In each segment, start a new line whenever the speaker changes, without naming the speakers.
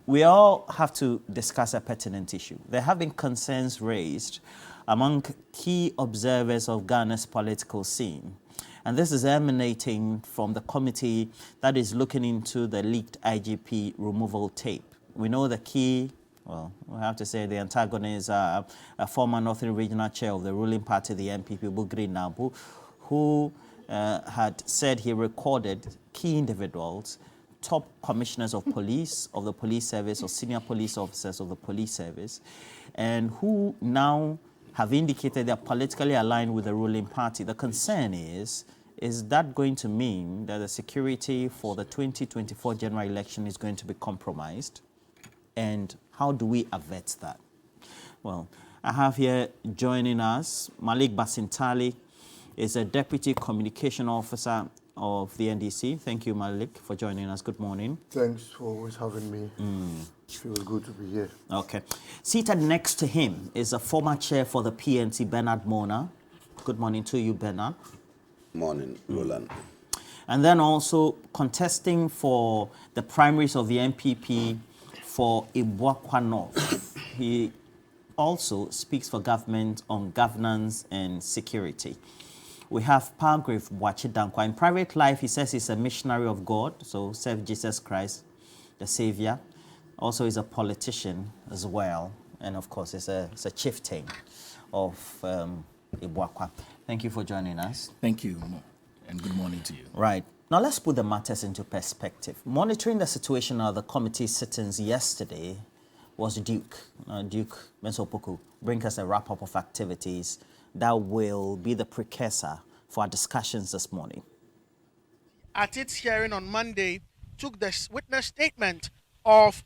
we all have to discuss a pertinent issue. There have been concerns raised among key observers of Ghana's political scene. And this is emanating from the committee that is looking into the leaked IGP removal tape. We know the key, well, we have to say the antagonists are a former Northern Regional Chair of the ruling party, the MPP, Bugri Nabu, who had said he recorded key individuals, top commissioners of police, of the police service, or senior police officers of the police service, and who now have indicated they're politically aligned with the ruling party. The concern is that going to mean that the security for the 2024 general election is going to be compromised? And how do we avert that? Well, I have here joining us Malik Basintali, is a Deputy Communication Officer of the NDC. Thank you, Malik, for joining us. Good morning.
Thanks for always having me. It feels good to be here.
Okay. Seated next to him is a former chair for the PNC, Bernard Mona. Good morning to you, Bernard.
Morning, Roland.
And then also contesting for the primaries of the MPP for Ibuakwa North. He also speaks for government on governance and security. We have Palgrave Wachidankwa. In private life, he says he's a missionary of God, so serve Jesus Christ, the Savior. Also, he's a politician as well, and of course, he's a chieftain of Ibuakwa. Thank you for joining us.
Thank you, and good morning to you.
Right. Now, let's put the matters into perspective. Monitoring the situation of the committee sittings yesterday was Duke Mensopoku, bring us a wrap-up of activities that will be the precursor for our discussions this morning.
At its hearing on Monday, took the witness statement of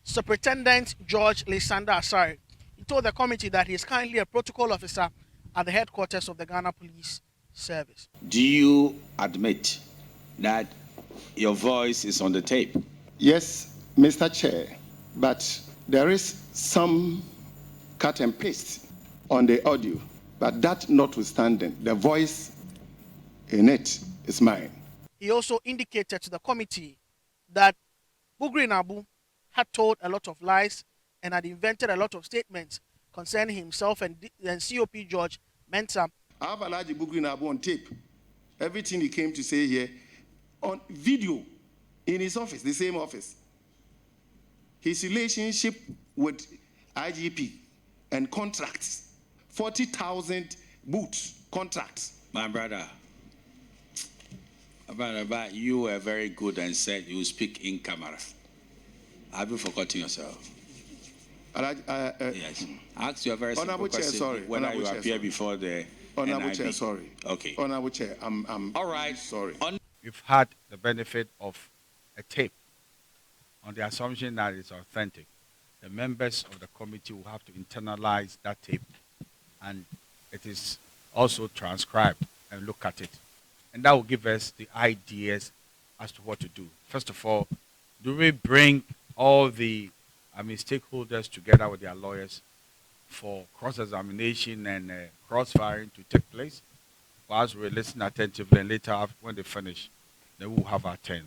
Superintendent George Lysander Asare. He told the committee that he is currently a protocol officer at the headquarters of the Ghana Police Service.
Do you admit that your voice is on the tape?
Yes, Mr. Chair, but there is some cut and paste on the audio. But that notwithstanding, the voice in it is mine.
He also indicated to the committee that Bugri Nabu had told a lot of lies and had invented a lot of statements concerning himself and COP George Mensah.
I have Alhaji Bugri Nabu on tape. Everything he came to say here on video in his office, the same office. His relationship with IGP and contracts. 40,000 boots contracts.
My brother, you were very good and said you speak in camera. Have you forgotten yourself? Yes. Ask your very simple question whether you appear before the
Honorable
NIB.
Chair, sorry.
Okay.
Honorable Chair, I'm
all right.
Sorry.
We've had the benefit of a tape on the assumption that it's authentic. The members of the committee will have to internalize that tape, and it is also transcribed and look at it. And that will give us the ideas as to what to do. First of all, do we bring all the stakeholders together with their lawyers for cross-examination and cross-firing to take place? Whilst we listen attentively, and later when they finish, then we'll have our turn.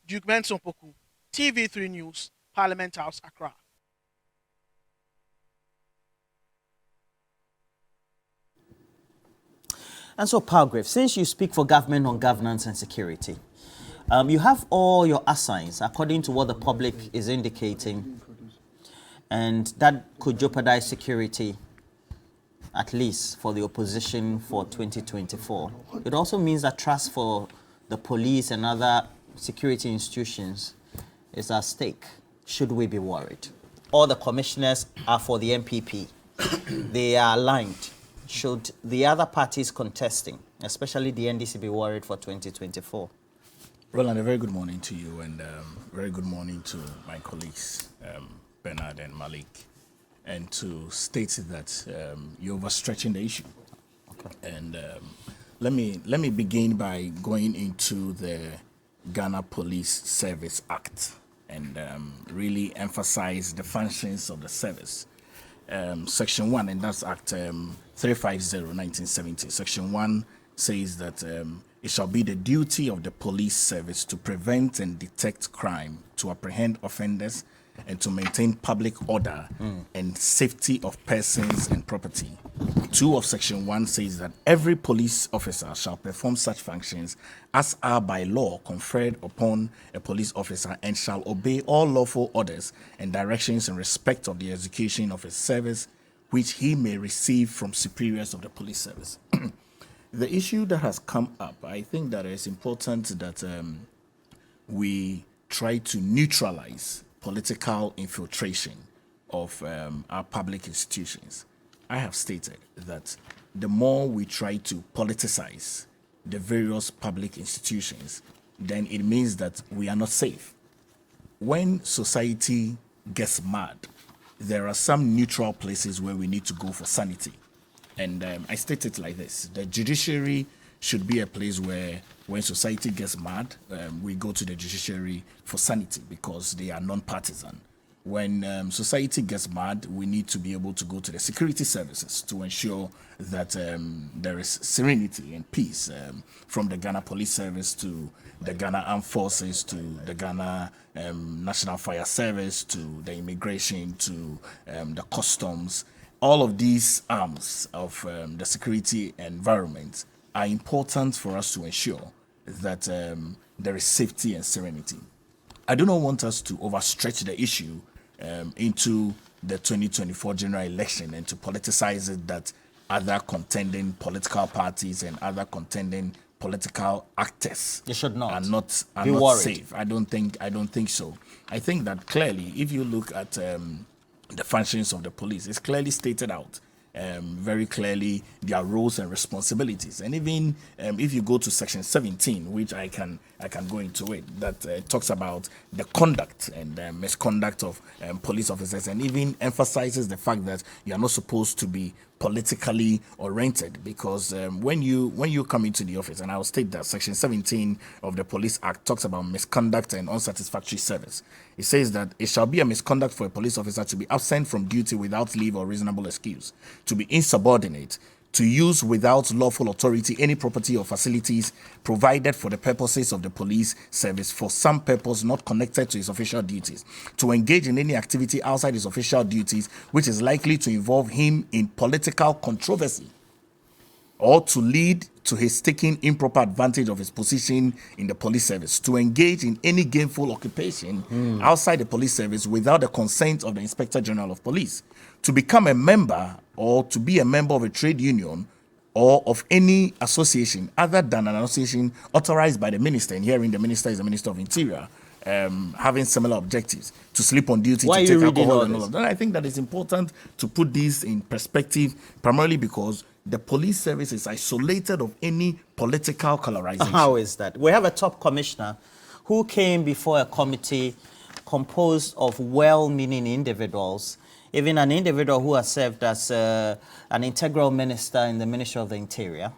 Duke Mensopoku, TV3 News, Parliament House, Accra.
And so, Palgrave, since you speak for government on governance and security, you have all your assigns according to what the public is indicating, and that could jeopardize security, at least for the opposition for 2024. It also means that trust for the police and other security institutions is at stake. Should we be worried? All the commissioners are for the MPP. They are aligned. Should the other parties contesting, especially the NDC, be worried for 2024?
Roland, a very good morning to you, and very good morning to my colleagues, Bernard and Malik, and to state that you're overstretching the issue. Okay. And let me begin by going into the Ghana Police Service Act and really emphasize the functions of the service. Section 1, and that's Act 350, 1970. Section 1 says that it shall be the duty of the police service to prevent and detect crime, to apprehend offenders, and to maintain public order and safety of persons and property. 2 of Section 1 says that every police officer shall perform such functions as are by law conferred upon a police officer and shall obey all lawful orders and directions in respect of the execution of his service, which he may receive from superiors of the police service. The issue that has come up, I think that it's important that we try to neutralize political infiltration of our public institutions. I have stated that the more we try to politicize the various public institutions, then it means that we are not safe. When society gets mad, there are some neutral places where we need to go for sanity. And I state it like this: the judiciary should be a place where, when society gets mad, we go to the judiciary for sanity because they are non-partisan. When society gets mad, we need to be able to go to the security services to ensure that there is serenity and peace, from the Ghana Police Service to the Ghana Armed Forces to the Ghana National Fire Service to the immigration to the customs. All of these arms of the security environment are important for us to ensure that there is safety and serenity. I do not want us to overstretch the issue into the 2024 general election and to politicize it that other contending political parties and other contending political actors
You should not
are not
be worried.
safe. I don't think so. I think that clearly, if you look at the functions of the police, it's clearly stated out. Very clearly their roles and responsibilities, and even if you go to Section 17, which I can go into it, that talks about the conduct and misconduct of police officers, and even emphasizes the fact that you are not supposed to be politically oriented, because when you come into the office, and I will state that Section 17 of the Police Act talks about misconduct and unsatisfactory service. It says that it shall be a misconduct for a police officer to be absent from duty without leave or reasonable excuse, to be insubordinate, to use without lawful authority any property or facilities provided for the purposes of the police service for some purpose not connected to his official duties, to engage in any activity outside his official duties which is likely to involve him in political controversy, or to lead to his taking improper advantage of his position in the police service, to engage in any gainful occupation outside the police service without the consent of the Inspector General of Police, to become a member or to be a member of a trade union or of any association other than an association authorized by the minister, and herein the minister is the Minister of Interior, having similar objectives, to sleep on duty,
Why
to
are
take
you reading
alcohol
all
and all
this?
of that. I think that it's important to put this in perspective, primarily because the police service is isolated of any political colorization.
How is that? We have a top commissioner who came before a committee composed of well-meaning individuals, even an individual who has served as an integral minister in the Ministry of the Interior,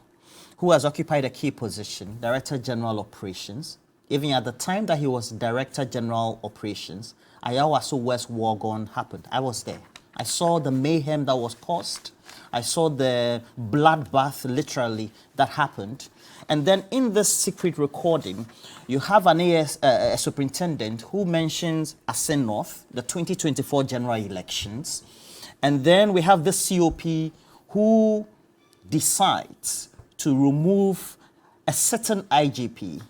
who has occupied a key position, Director General Operations. Even at the time that he was Director General Operations, Ayawaso West War Gun happened. I was there. I saw the mayhem that was caused. I saw the bloodbath, literally, that happened. And then in this secret recording, you have a superintendent who mentions Asen North, the 2024 general elections. And then we have this COP who decides to remove a certain IGP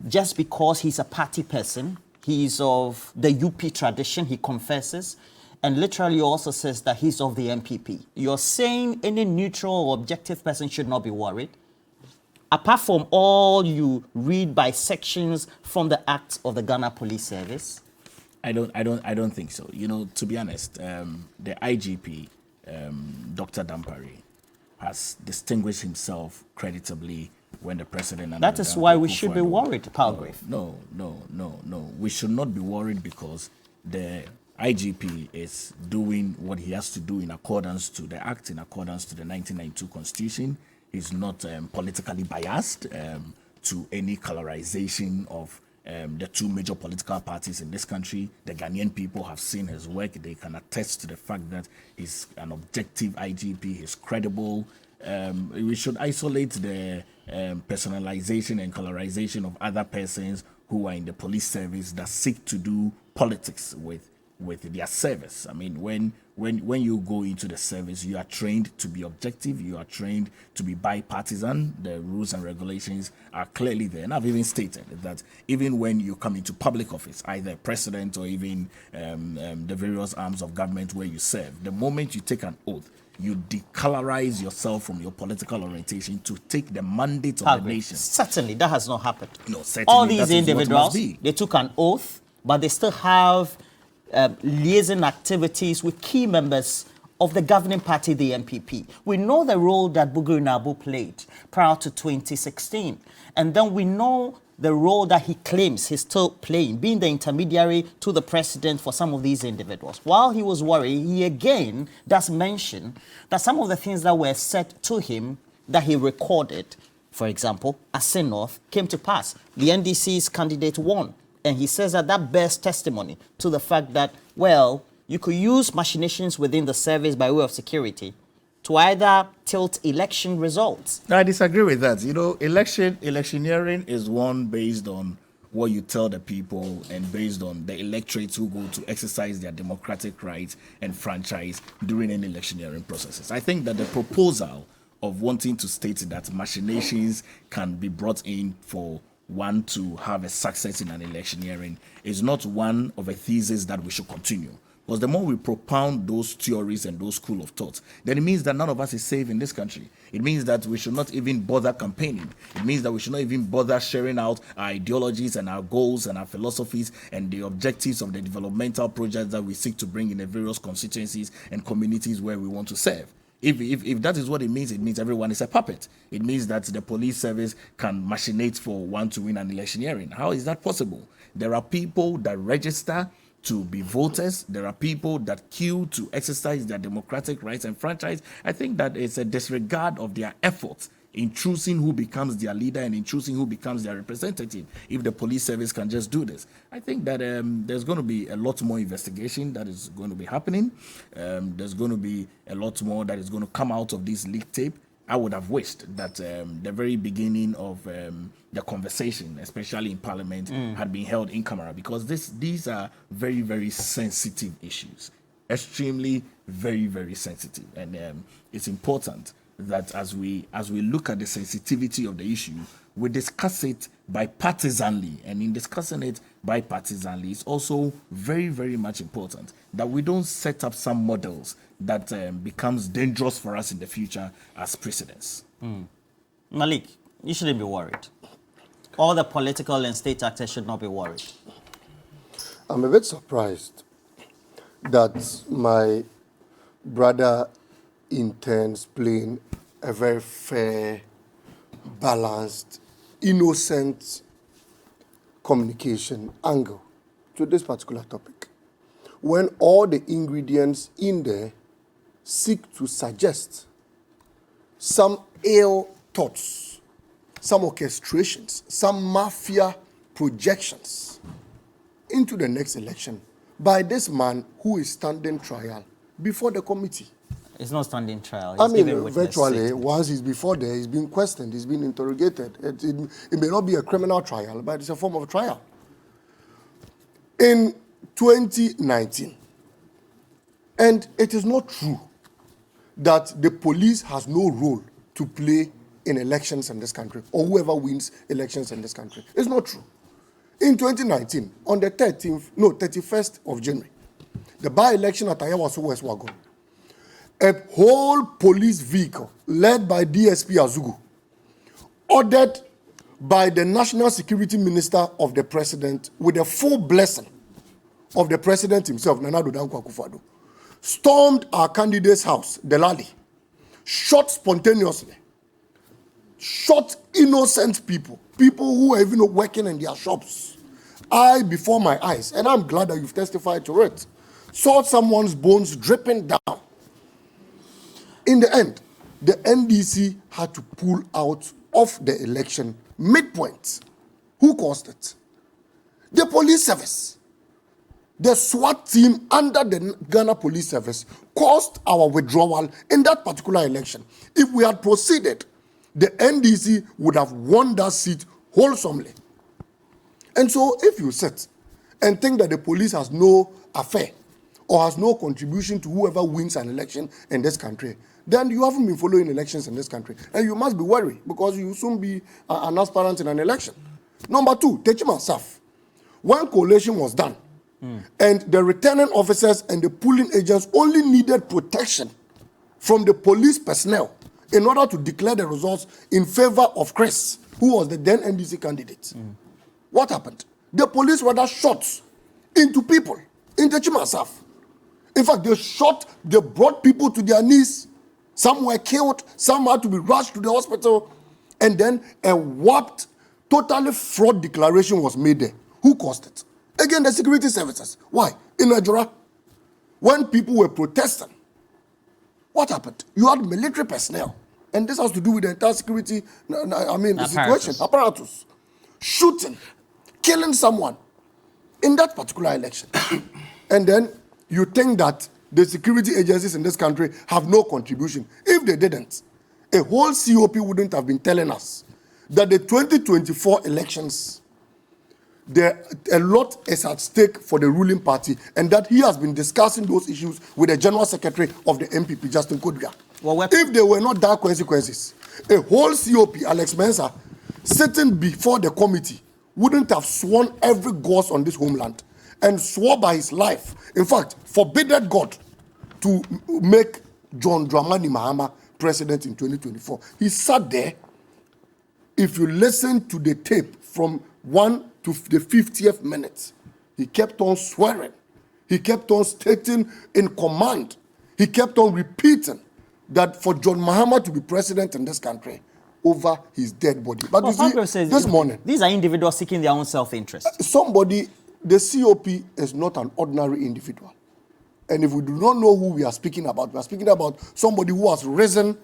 just because he's a party person. He's of the UP tradition, he confesses. And literally also says that he's of the MPP. You're saying any neutral or objective person should not be worried? Apart from all you read by sections from the Act of the Ghana Police Service?
I don't think so. You know, to be honest, the IGP, Dr. Dampari, has distinguished himself creditably when the president...
That is why we should be worried, Palgrave.
No. We should not be worried because the IGP is doing what he has to do in accordance to the Act, in accordance to the 1992 Constitution. He's not politically biased to any colorization of the two major political parties in this country. The Ghanaian people have seen his work. They can attest to the fact that he's an objective IGP, he's credible. We should isolate the personalization and colorization of other persons who are in the police service that seek to do politics with their service. I mean, when you go into the service, you are trained to be objective, you are trained to be bipartisan. The rules and regulations are clearly there. And I've even stated that even when you come into public office, either president or even the various arms of government where you serve, the moment you take an oath, you decolorize yourself from your political orientation to take the mandate of the nation.
Certainly, that has not happened.
No, certainly.
All these individuals, they took an oath, but they still have liaison activities with key members of the governing party, the MPP. We know the role that Buguri Nabu played prior to 2016. And then we know the role that he claims he's still playing, being the intermediary to the president for some of these individuals. While he was worried, he again does mention that some of the things that were said to him that he recorded, for example, Asin North, came to pass. The NDC's candidate won. And he says that that bears testimony to the fact that, well, you could use machinations within the service by way of security to either tilt election results.
I disagree with that. You know, electioneering is one based on what you tell the people and based on the electorates who go to exercise their democratic rights and franchise during any electioneering processes. I think that the proposal of wanting to state that machinations can be brought in for one to have a success in an electioneering is not one of a thesis that we should continue. Because the more we propound those theories and those school of thought, then it means that none of us is safe in this country. It means that we should not even bother campaigning. It means that we should not even bother sharing out our ideologies and our goals and our philosophies and the objectives of the developmental projects that we seek to bring in the various constituencies and communities where we want to serve. If that is what it means everyone is a puppet. It means that the police service can machinate for one to win an electioneering. How is that possible? There are people that register to be voters. There are people that queue to exercise their democratic rights and franchise. I think that it's a disregard of their efforts in choosing who becomes their leader and in choosing who becomes their representative. If the police service can just do this, I think that there's going to be a lot more investigation that is going to be happening. There's going to be a lot more that is going to come out of this leak tape. I would have wished that the very beginning of the conversation, especially in Parliament, had been held in camera, because these are very, very sensitive issues, extremely, very, very sensitive, and it's important that as we look at the sensitivity of the issue, we discuss it bipartisanly, and in discussing it bipartisanly, it's also very, very much important that we don't set up some models that becomes dangerous for us in the future as precedents.
Malik, you shouldn't be worried. All the political and state actors should not be worried.
I'm a bit surprised that my brother intends playing a very fair, balanced, innocent communication angle to this particular topic, when all the ingredients in there seek to suggest some ill thoughts, some orchestrations, some mafia projections into the next election by this man who is standing trial before the committee.
It's not standing trial.
I mean, virtually, once he's before there, he's being questioned, he's being interrogated. It may not be a criminal trial, but it's a form of trial. In 2019, and it is not true that the police has no role to play in elections in this country, or whoever wins elections in this country. It's not true. In 2019, on the 31st of January, the by-election at Ayawaso West Wagon, a whole police vehicle led by DSP Azugu, ordered by the National Security Minister of the President with the full blessing of the President himself, Nana Addo Dankwa Akufo-Addo, stormed our candidate's house, Delali, shot spontaneously, shot innocent people who are even working in their shops. Before my eyes, and I'm glad that you've testified to it, saw someone's bones dripping down. In the end, the NDC had to pull out of the election midpoint. Who caused it? The police service. The SWAT team under the Ghana Police Service caused our withdrawal in that particular election. If we had proceeded the NDC would have won that seat wholesomely. And so if you sit and think that the police has no affair or has no contribution to whoever wins an election in this country, then you haven't been following elections in this country. And you must be worried because you will soon be an aspirant in an election. Number two, Techima Saf. When collation was done, and the returning officers and the polling agents only needed protection from the police personnel in order to declare the results in favor of Chris, who was the then NDC candidate. What happened? The police rather shot into people in Techima Saf. In fact, they brought people to their knees. Some were killed, some had to be rushed to the hospital, and then a warped, totally fraud declaration was made there. Who caused it? Again, the security services. Why? In Nigeria, when people were protesting, what happened? You had military personnel, and this has to do with the entire security, the situation, apparatus, shooting, killing someone in that particular election. And then you think that the security agencies in this country have no contribution. If they didn't, a whole COP wouldn't have been telling us that the 2024 elections, a lot is at stake for the ruling party, and that he has been discussing those issues with the General Secretary of the MPP, Justin Kodria. If there were not dire consequences, a whole COP, Alex Mensah, sitting before the committee, wouldn't have sworn every ghost on this homeland and swore by his life. In fact, forbidden God to make John Dramani Mahama president in 2024. He sat there. If you listen to the tape from 1 to the 50th minute, he kept on swearing. He kept on stating in command. He kept on repeating that for John Mahama to be president in this country over his dead body. But you see, this morning,
these are individuals seeking their own self-interest.
The COP is not an ordinary individual. And if we do not know who we are speaking about somebody who has risen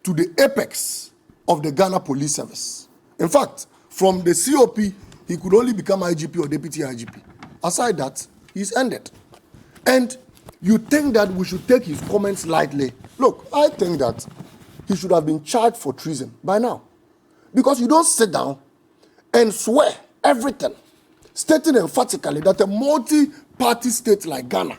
to the apex of the Ghana Police Service. In fact, from the COP, he could only become IGP or deputy IGP. Aside that, he's ended. And you think that we should take his comments lightly. Look, I think that he should have been charged for treason by now. Because you don't sit down and swear everything, stating emphatically that a multi-party state like Ghana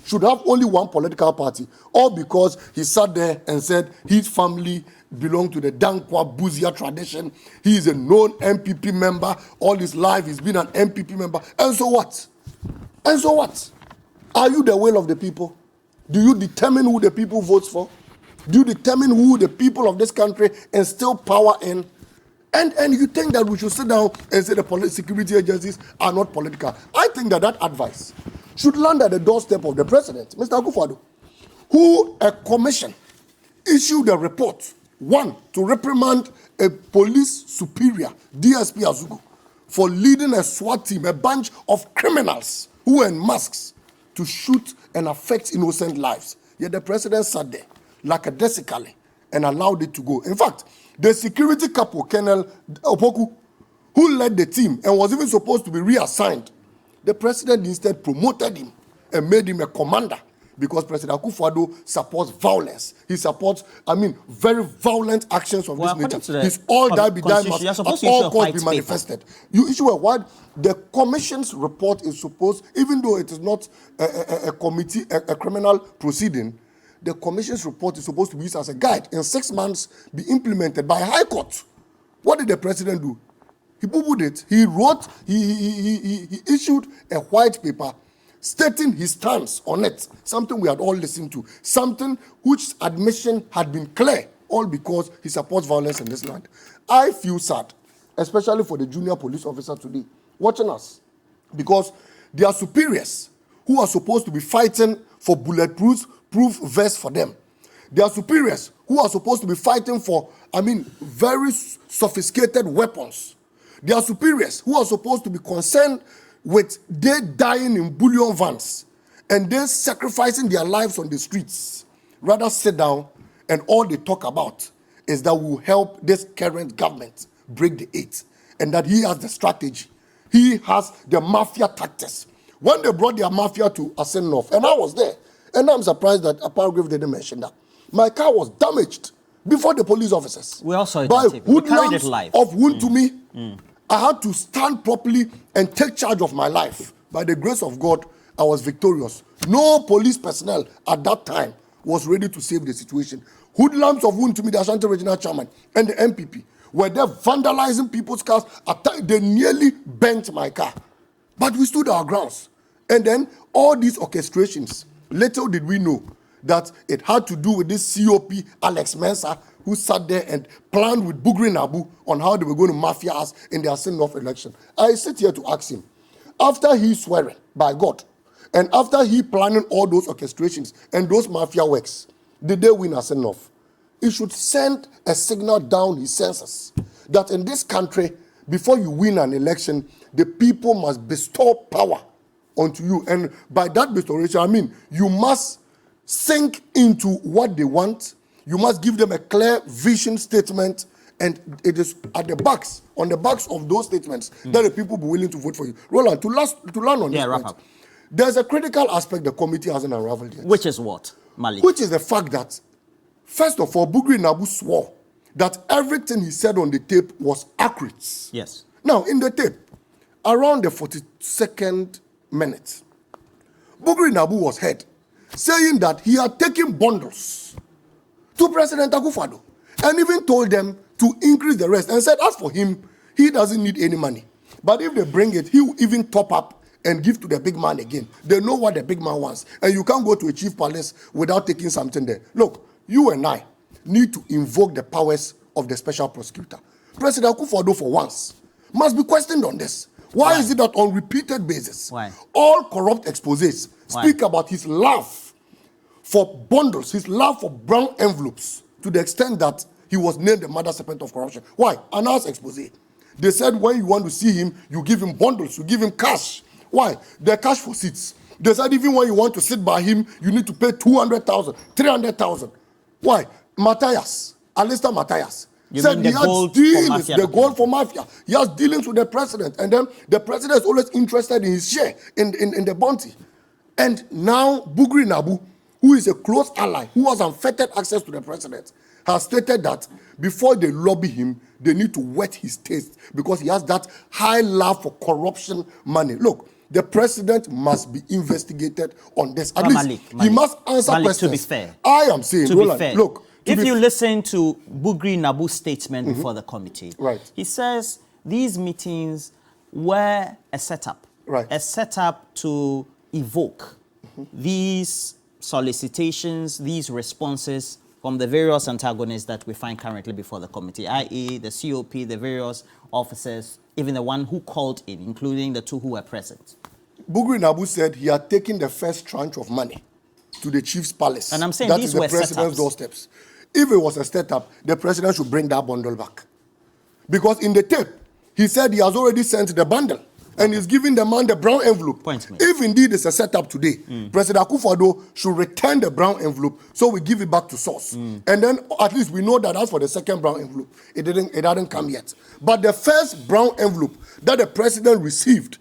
should have only one political party, all because he sat there and said his family belonged to the Dankwa Buzia tradition. He is a known MPP member. All his life he's been an MPP member. And so what? And so what? Are you the will of the people? Do you determine who the people votes for? Do you determine who the people of this country instill power in? And you think that we should sit down and say the security agencies are not political. I think that advice should land at the doorstep of the president, Mr. Akufo-Addo, who a commission issued a report, one, to reprimand a police superior, DSP Azugu, for leading a SWAT team, a bunch of criminals who were in masks to shoot and affect innocent lives. Yet the president sat there lackadaisically and allowed it to go. In fact, the security couple, Colonel Opoku, who led the team and was even supposed to be reassigned, the president instead promoted him and made him a commander because President Akufo-Addo supports violence. He supports, very violent actions of this nature. His all die be die must at all costs be manifested. You issue a word. The commission's report is supposed, even though it is not a committee, a criminal proceeding, the commission's report is supposed to be used as a guide. In 6 months, be implemented by a high court. What did the president do? He boo-booed it. He wrote, he issued a white paper stating his stance on it, something we had all listened to, something which admission had been clear, all because he supports violence in this land. I feel sad, especially for the junior police officer today, watching us, because their superiors, who are supposed to be fighting for bulletproof vests for them, their superiors, who are supposed to be fighting for, very sophisticated weapons, their superiors, who are supposed to be concerned with they dying in bullion vans and they sacrificing their lives on the streets, rather sit down and all they talk about is that we will help this current government break the eight and that he has the strategy. He has the mafia tactics. When they brought their mafia to Asen North, and I was there, and I'm surprised that a paragraph didn't mention that. My car was damaged before the police officers.
We also
by hoodlums
live.
of Wontumi. I had to stand properly and take charge of my life. By the grace of God, I was victorious. No police personnel at that time was ready to save the situation. Hoodlums of Wontumi, the Ashanti Regional Chairman, and the MPP were there vandalizing people's cars. They nearly bent my car. But we stood our grounds. And then all these orchestrations, little did we know that it had to do with this COP, Alex Mensah, who sat there and planned with Bugri Nabu on how they were going to mafia us in their send-off election. I sit here to ask him, after he swearing by God, and after he planning all those orchestrations and those mafia works, did they win a send-off? He should send a signal down his senses that in this country, before you win an election, the people must bestow power onto you. And by that bestowation, I mean you must sink into what they want. You must give them a clear vision statement, and it is at the backs, on the backs of those statements, that the people be willing to vote for you. Roland, to learn on this
wrap
point,
up.
there's a critical aspect the committee hasn't unraveled yet.
Which is what, Malik?
Which is the fact that, first of all, Bugri Nabu swore that everything he said on the tape was accurate.
Yes.
Now, in the tape, around the 42nd minute, Bugri Nabu was heard saying that he had taken bundles to President Akufo-Addo and even told them to increase the rest and said, as for him, he doesn't need any money. But if they bring it, he will even top up and give to the big man again. They know what the big man wants. And you can't go to a chief palace without taking something there. Look, you and I need to invoke the powers of the special prosecutor. President Akufo-Addo, for once, must be questioned on this. Why is it that on repeated basis, all corrupt exposés speak about his love for bundles, his love for brown envelopes, to the extent that he was named the mother serpent of corruption? Why? Anna's expose. They said when you want to see him, you give him bundles, you give him cash. Why? They're cash for seats. They said even when you want to sit by him, you need to pay 200,000, 300,000. Why? Matthias, Alistair Matthias, said he has dealings, the goal for mafia. He has dealings with the president, and then the president is always interested in his share in the bounty. And now Bugri Nabu, who is a close ally, who has unfettered access to the president, has stated that before they lobby him, they need to wet his taste because he has that high love for corruption money. Look, the president must be investigated on this. At least he must answer questions.
To be fair,
I am saying, Roland, look,
if you listen to Bugri Nabu's statement before the committee, he says these meetings were a setup, a setup to evoke these solicitations, these responses from the various antagonists that we find currently before the committee, i.e. the COP, the various officers, even the one who called in, including the two who were present.
Bugri Nabu said he had taken the first tranche of money to the chief's palace.
And I'm saying
that
these
is the
were
president's
setups.
doorsteps. If it was a setup, the president should bring that bundle back. Because in the tape, he said he has already sent the bundle and he's giving the man the brown envelope. If indeed it's a setup today, President Akufo-Addo should return the brown envelope so we give it back to source. And then at least we know that as for the second brown envelope, it hadn't come yet. But the first brown envelope that the president received,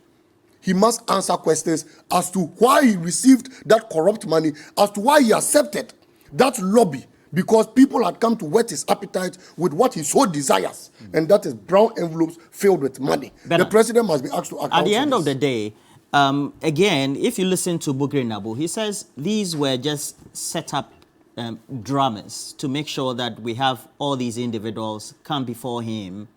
he must answer questions as to why he received that corrupt money, as to why he accepted that lobby, because people had come to whet his appetite with what he so desires, and that is brown envelopes filled with money. The president must be asked to account.
At the end of the day, again, if you listen to Bugri Nabu, he says these were just set up dramas to make sure that we have all these individuals come before him,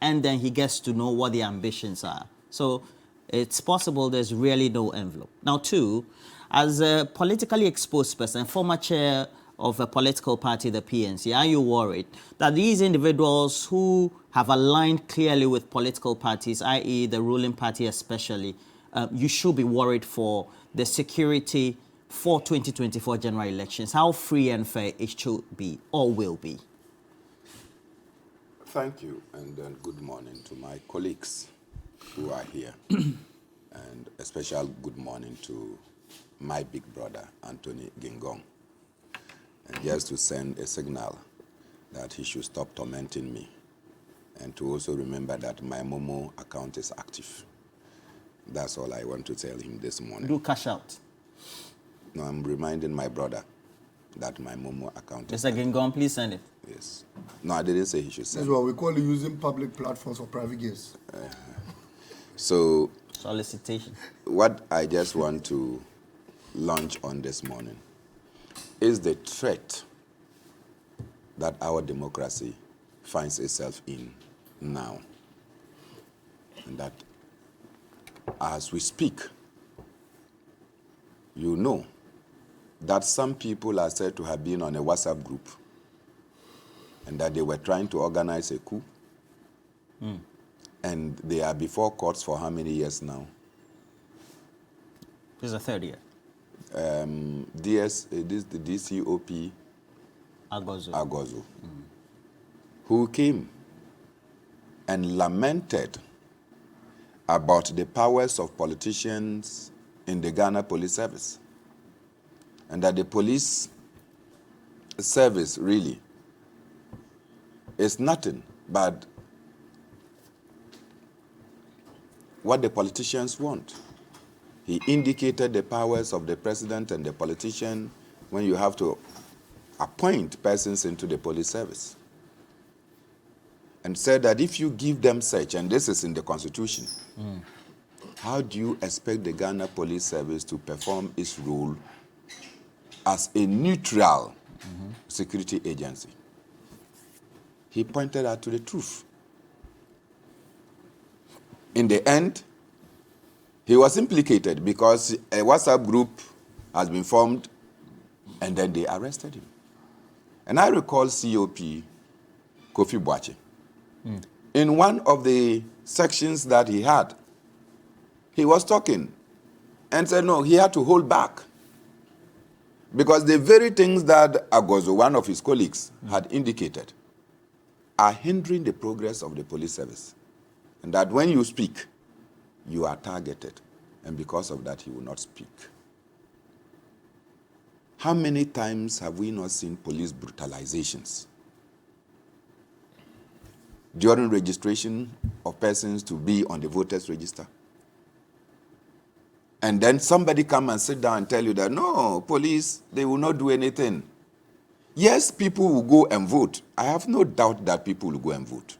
and then he gets to know what their ambitions are. So it's possible there's really no envelope. Now, two, as a politically exposed person, former chair of a political party, the PNC, are you worried that these individuals who have aligned clearly with political parties, i.e. the ruling party especially, you should be worried for the security for 2024 general elections, how free and fair it should be or will be?
Thank you, and good morning to my colleagues who are here, and a special good morning to my big brother, Anthony Gingong. And just to send a signal that he should stop tormenting me, and to also remember that my Momo account is active. That's all I want to tell him this morning.
Do cash out.
No, I'm reminding my brother that my Momo account is
active. Mr. Gingong, please send it.
Yes. No, I didn't say he should
This
send.
is what we call using public platforms for private gains.
So
Solicitation.
what I just want to launch on this morning is the threat that our democracy finds itself in now. And that as we speak, you know that some people are said to have been on a WhatsApp group and that they were trying to organize a coup. And they are before courts for how many years now?
This is the third year.
This the DCOP
Agozo.
who came and lamented about the powers of politicians in the Ghana Police Service, and that the police service really is nothing but what the politicians want. He indicated the powers of the president and the politician when you have to appoint persons into the police service, and said that if you give them such, and this is in the constitution, how do you expect the Ghana Police Service to perform its role as a neutral security agency? He pointed out to the truth. In the end, he was implicated because a WhatsApp group has been formed and then they arrested him. And I recall COP Kofi Boache. In one of the sections that he had, he was talking and said no, he had to hold back because the very things that Agozo, one of his colleagues, had indicated are hindering the progress of the police service. And that when you speak, you are targeted. And because of that, he will not speak. How many times have we not seen police brutalizations? During registration of persons to be on the voters register. And then somebody come and sit down and tell you that, no, police, they will not do anything. Yes, people will go and vote. I have no doubt that people will go and vote.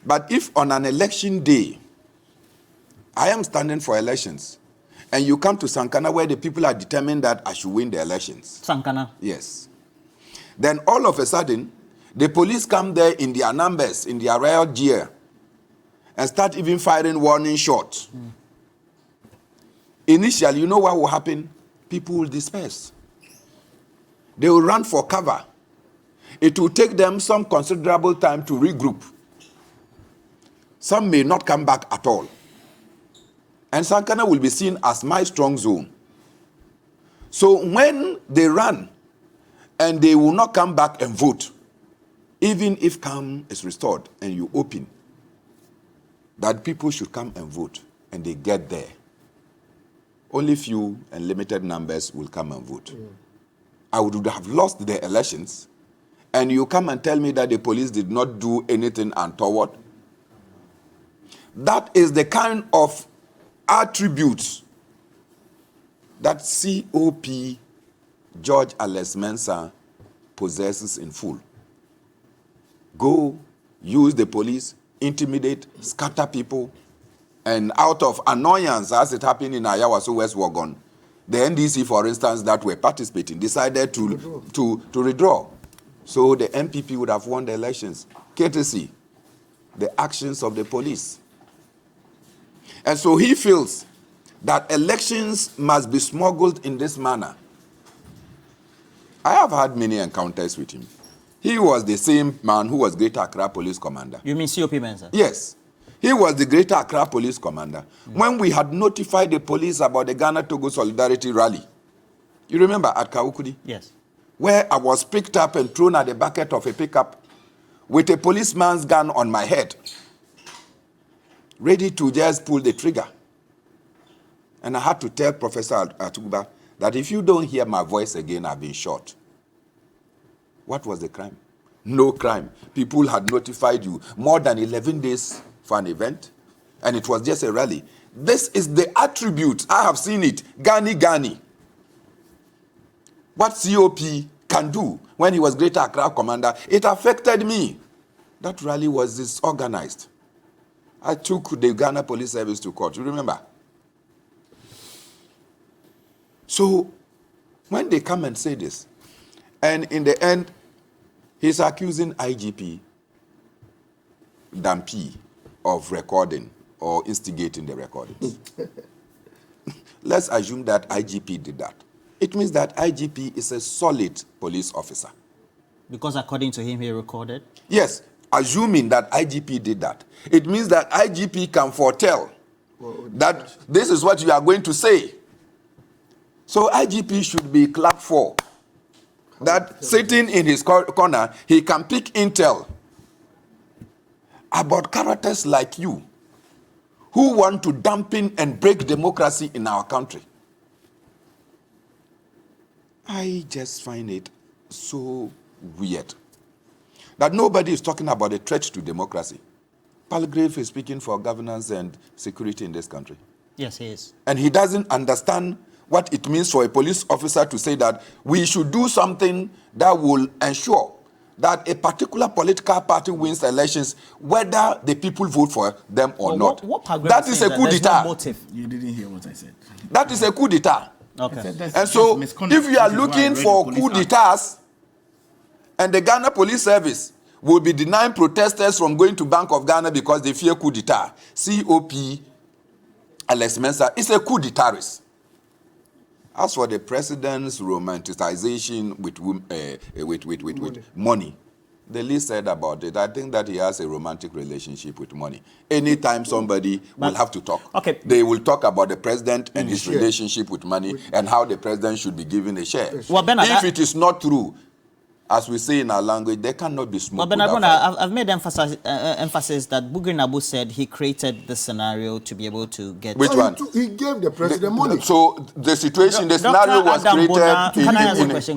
But if on an election day, I am standing for elections, and you come to Sankana where the people are determined that I should win the elections.
Sankana?
Yes. Then all of a sudden, the police come there in their numbers, in their riot gear, and start even firing warning shots. Initially, you know what will happen? People will disperse. They will run for cover. It will take them some considerable time to regroup. Some may not come back at all. And Sankana will be seen as my strong zone. So when they run and they will not come back and vote, even if calm is restored and you open, that people should come and vote, and they get there, only few and limited numbers will come and vote. I would have lost the elections, and you come and tell me that the police did not do anything untoward. That is the kind of attributes that COP George Alex Mensah possesses in full. Go, use the police, intimidate, scatter people, and out of annoyance, as it happened in Ayawaso West Wagon, the NDC, for instance, that were participating, decided to withdraw. So the MPP would have won the elections, courtesy the actions of the police. And so he feels that elections must be smuggled in this manner. I have had many encounters with him. He was the same man who was Greater Accra Police Commander.
You mean COP Mensah?
Yes. He was the Greater Accra Police Commander. When we had notified the police about the Ghana-Togo Solidarity Rally, you remember at Kawukudi?
Yes.
Where I was picked up and thrown at the back of a pickup with a policeman's gun on my head, ready to just pull the trigger. And I had to tell Professor Atuguba that if you don't hear my voice again, I've been shot. What was the crime? No crime. People had notified you more than 11 days for an event, and it was just a rally. This is the attribute. I have seen it. Gani. What COP can do when he was Greater Accra Commander, it affected me. That rally was disorganized. I took the Ghana Police Service to court, you remember? So, when they come and say this, and in the end, he's accusing IGP Dampi of recording or instigating the recordings. Let's assume that IGP did that. It means that IGP is a solid police officer.
Because according to him, he recorded?
Yes, assuming that IGP did that. It means that IGP can foretell that this is what you are going to say. So IGP should be clapped for. That sitting in his corner, he can pick intel about characters like you who want to dampen and break democracy in our country. I just find it so weird that nobody is talking about a threat to democracy. Palgrave is speaking for governance and security in this country.
Yes, he is.
And he doesn't understand what it means for a police officer to say that we should do something that will ensure that a particular political party wins elections, whether the people vote for them or not. That is a coup d'etat.
You didn't hear what I said.
That is a coup d'etat.
Okay.
And so, if you are looking for coup d'etats, and the Ghana Police Service will be denying protesters from going to Bank of Ghana because they fear coup d'etat, COP, Alex Mensah, it's a coup d'etat. As for the president's romanticization with money, the least said about it, I think that he has a romantic relationship with money. Anytime somebody will have to talk, they will talk about the president and his relationship with money and how the president should be given a share.
Well, Bernard,
if it is not true, as we say in our language, there cannot be smoke.
Well, Bernard, I've made emphasis that Bugri Nabu said he created the scenario to be able to get...
Which one?
He gave the president money.
So the situation, the scenario was created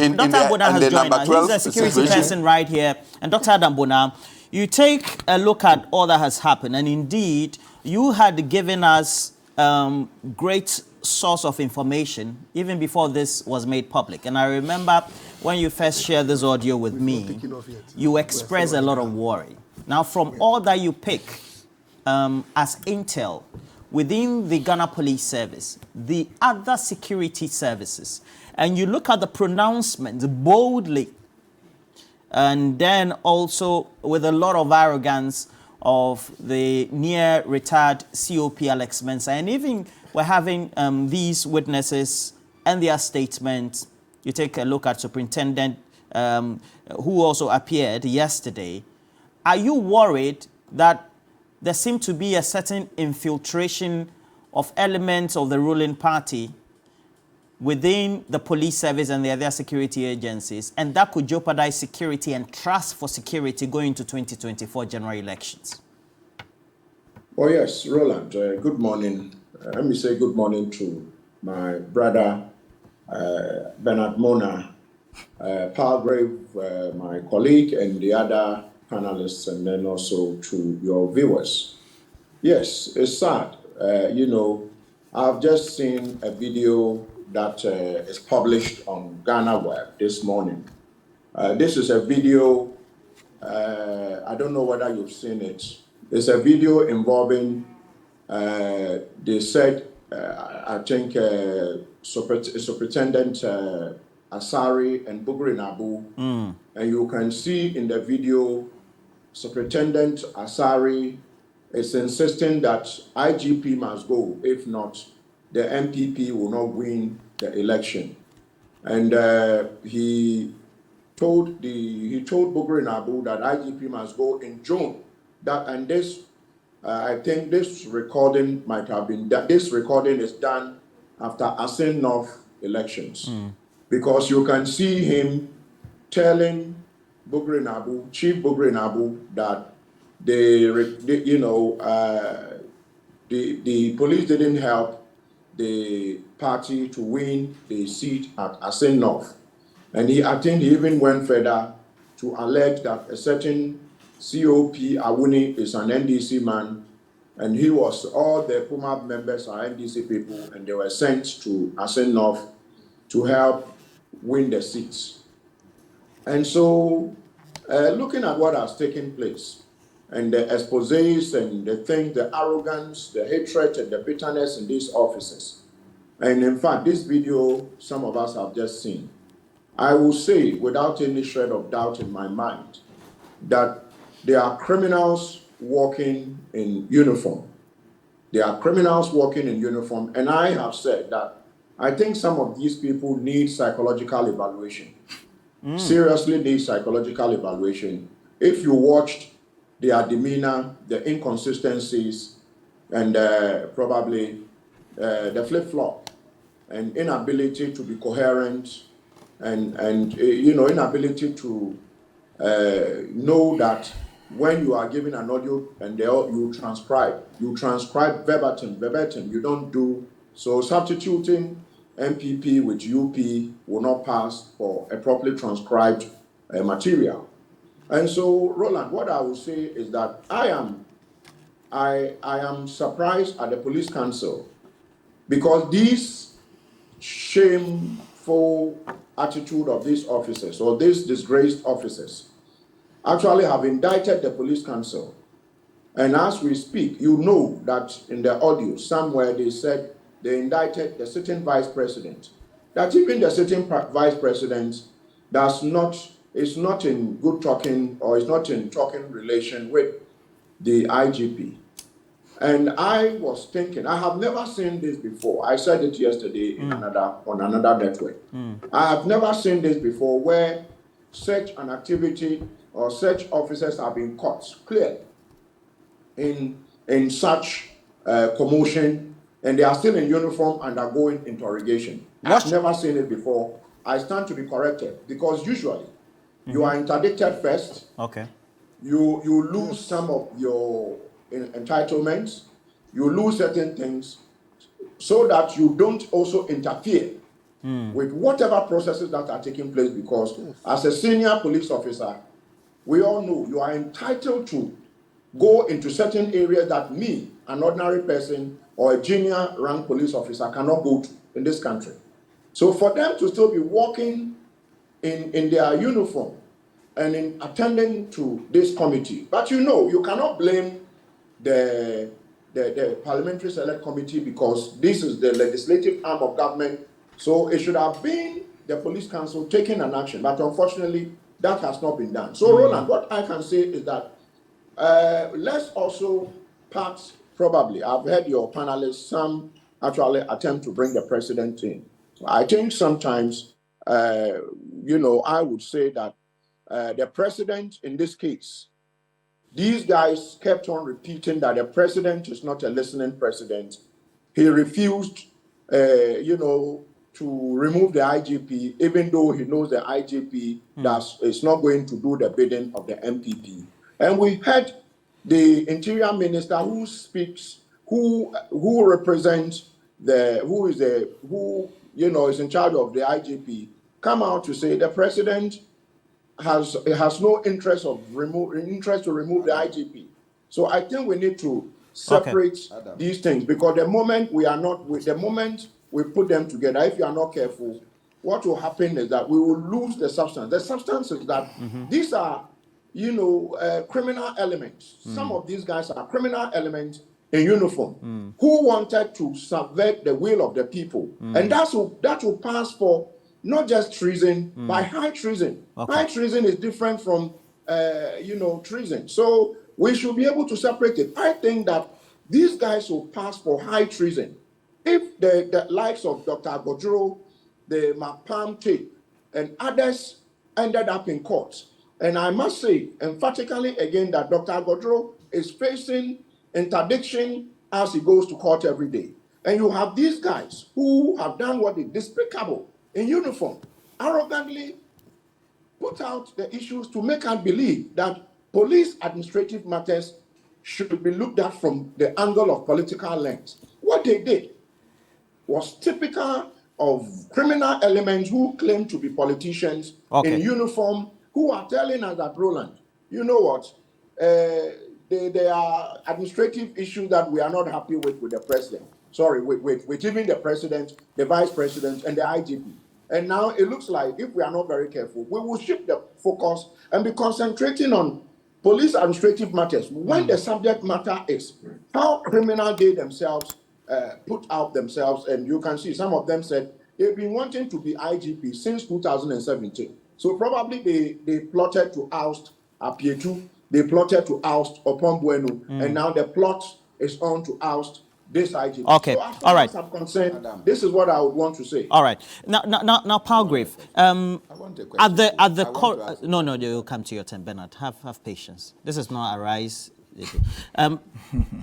in the number 12
He's a security person right here. And Dr. Adam Bona, you take a look at all that has happened. And indeed, you had given us great source of information even before this was made public. And I remember when you first shared this audio with me, you expressed a lot of worry. Now, from all that you pick as intel within the Ghana Police Service, the other security services, and you look at the pronouncements boldly, and then also with a lot of arrogance of the near-retired COP Alex Mensah, and even we're having these witnesses and their statements. You take a look at Superintendent, who also appeared yesterday. Are you worried that there seems to be a certain infiltration of elements of the ruling party within the police service and the other security agencies, and that could jeopardize security and trust for security going into 2024 general elections?
Oh yes, Roland, good morning. Let me say good morning to my brother, Bernard Mona, Palgrave, my colleague, and the other panelists, and then also to your viewers. Yes, it's sad. I've just seen a video that is published on Ghana Web this morning. This is a video, I don't know whether you've seen it. It's a video involving, they said, I think, Superintendent Asari and Bugri Nabu. And you can see in the video, Superintendent Asari is insisting that IGP must go. If not, the MPP will not win the election. And he told Bugri Nabu that IGP must go in June. I think this recording might have been done. This recording is done after Asin North elections, because you can see him telling Chief Bugri Nabu, that the police didn't help the party to win the seat at Asin North, and I think he even went further to allege that a certain COP Awuni is an NDC man, and all the Puma members are NDC people, and they were sent to Asin North to help win the seats. And so, looking at what has taken place, and the exposés and the things, the arrogance, the hatred, and the bitterness in these offices, and in fact, this video some of us have just seen, I will say without any shred of doubt in my mind that there are criminals walking in uniform. There are criminals walking in uniform, and I have said that I think some of these people need psychological evaluation. Seriously need psychological evaluation. If you watched their demeanor, the inconsistencies, and probably the flip-flop and inability to be coherent, and inability to know that when you are giving an audio and you transcribe verbatim. You don't do so. Substituting MPP with UP will not pass for a properly transcribed material. And so, Roland, what I will say is that I am surprised at the police council, because this shameful attitude of these officers, or these disgraced officers, actually have indicted the police council. And as we speak, you know that in the audio somewhere they said they indicted the sitting vice president. That even the sitting vice president is not in good talking, or is not in talking relation with the IGP. And I was thinking, I have never seen this before. I said it yesterday on another network. I have never seen this before, where such an activity or such officers have been caught clearly in such commotion, and they are still in uniform undergoing interrogation. I've never seen it before. I stand to be corrected, because usually you are interdicted first.
Okay.
You lose some of your entitlements. You lose certain things, so that you don't also interfere with whatever processes that are taking place, because as a senior police officer, we all know you are entitled to go into certain areas that me, an ordinary person or a junior rank police officer, cannot go to in this country. So for them to still be walking in their uniform and in attending to this committee, but you cannot blame the Parliamentary Select Committee, because this is the legislative arm of government. So it should have been the Police Council taking an action, but unfortunately that has not been done. So Roland, what I can say is that let's also probably, I've heard your panelists, some actually attempt to bring the president in. I think sometimes, I would say that the president in this case, these guys kept on repeating that the president is not a listening president. He refused, to remove the IGP, even though he knows the IGP is not going to do the bidding of the MPP. And we had the interior minister who represents who is in charge of the IGP, come out to say the president has no interest to remove the IGP. So I think we need to separate these things, because the moment we put them together, if you are not careful, what will happen is that we will lose the substance. The substance is that these are, criminal elements. Some of these guys are criminal elements in uniform who wanted to subvert the will of the people, and that will pass for not just treason, but high treason. High treason is different from, treason. So we should be able to separate it. I think that these guys will pass for high treason. If the likes of Dr. Godro, the McPalm tape, and others ended up in court, and I must say emphatically again that Dr. Godro is facing interdiction as he goes to court every day. And you have these guys who have done what is despicable in uniform, arrogantly put out the issues to make us believe that police administrative matters should be looked at from the angle of political lens. What they did was typical of criminal elements who claim to be politicians in uniform, who are telling us that, Roland, you know what, there are administrative issues that we are not happy with the president. Sorry, with even the president, the vice president, and the IGP. And now it looks like if we are not very careful, we will shift the focus and be concentrating on police administrative matters when the subject matter is how criminal they themselves put out themselves. And you can see some of them said they've been wanting to be IGP since 2017. So probably they plotted to oust Apietu, they plotted to oust Opombuenu, and now the plot is on to oust this IGP.
Okay,
So as
all
far
right.
as I'm concerned, this is what I would want to say.
All right. Now, Palgrave.
I want a question, please. I want to ask
No, you'll come to your turn, Bernard. Have patience. This is not a rise.